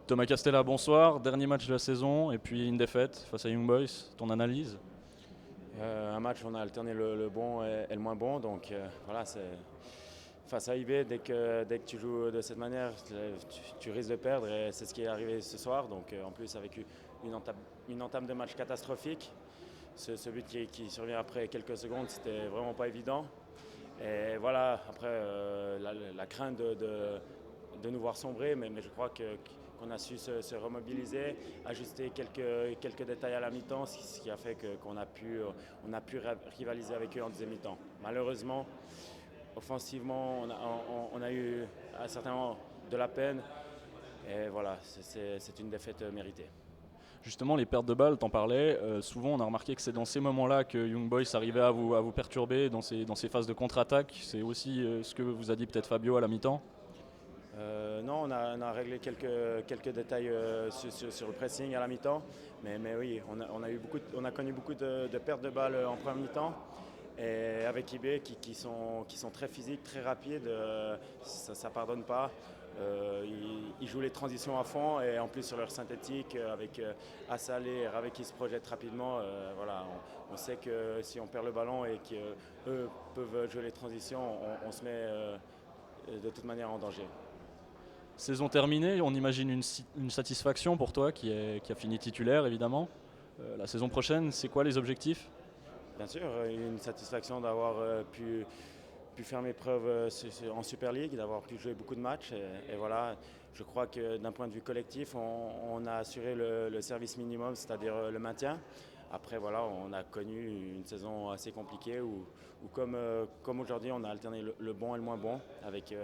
Thomas Castella, bonsoir. Dernier match de la saison et puis une défaite face à Young Boys. Ton analyse? Un match, on a alterné le bon et le moins bon. Donc voilà, c'est face à IB, dès que tu joues de cette manière, tu risques de perdre. Et c'est ce qui est arrivé ce soir. Donc en plus, avec une entame de match catastrophique, ce but qui survient après quelques secondes, c'était vraiment pas évident. Et voilà, après, la crainte de nous voir sombrer, mais je crois qu'on a su se remobiliser, ajuster quelques détails à la mi-temps, ce qui a fait qu'on a pu rivaliser avec eux en deuxième mi-temps. Malheureusement, offensivement, on a eu à certains moments de la peine. Et voilà, c'est une défaite méritée. Justement, les pertes de balles, t'en parlais. Souvent, on a remarqué que c'est dans ces moments-là que Young Boys arrivait à vous perturber dans ces phases de contre-attaque. C'est aussi ce que vous a dit peut-être Fabio à la mi-temps. Non, on a réglé quelques détails sur le pressing à la mi-temps. Mais oui, on a connu beaucoup de pertes de balles en première mi-temps. Et avec IB qui sont très physiques, très rapides, ça ne pardonne pas. Ils jouent les transitions à fond et en plus sur leur synthétique avec Assal et Rave qui se projettent rapidement. Voilà, on sait que si on perd le ballon et qu'eux peuvent jouer les transitions, on se met de toute manière en danger. Saison terminée, on imagine une satisfaction pour toi qui a fini titulaire évidemment. La saison prochaine, c'est quoi les objectifs? Bien sûr, une satisfaction d'avoir pu faire mes preuves en Super League, d'avoir pu jouer beaucoup de matchs. Et voilà, je crois que d'un point de vue collectif, on a assuré le service minimum, c'est-à-dire le maintien. Après, voilà, on a connu une saison assez compliquée où comme aujourd'hui, on a alterné le bon et le moins bon, avec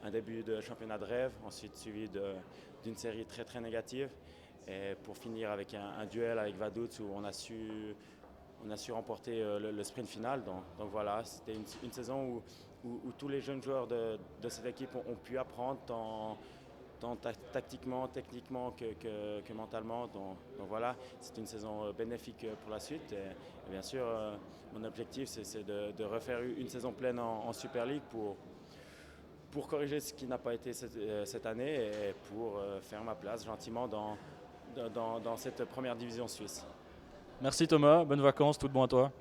un début de championnat de rêve, ensuite suivi d'une série très très négative. Et pour finir avec un duel avec Vaduz où on a su remporter le sprint final. Donc voilà, c'était une saison où tous les jeunes joueurs de cette équipe ont pu apprendre tant tactiquement, techniquement que mentalement. Donc voilà, c'est une saison bénéfique pour la suite. Et bien sûr, mon objectif, c'est de refaire une saison pleine en Super League pour corriger ce qui n'a pas été cette année et pour faire ma place gentiment dans cette première division suisse. Merci Thomas, bonnes vacances, tout de bon à toi.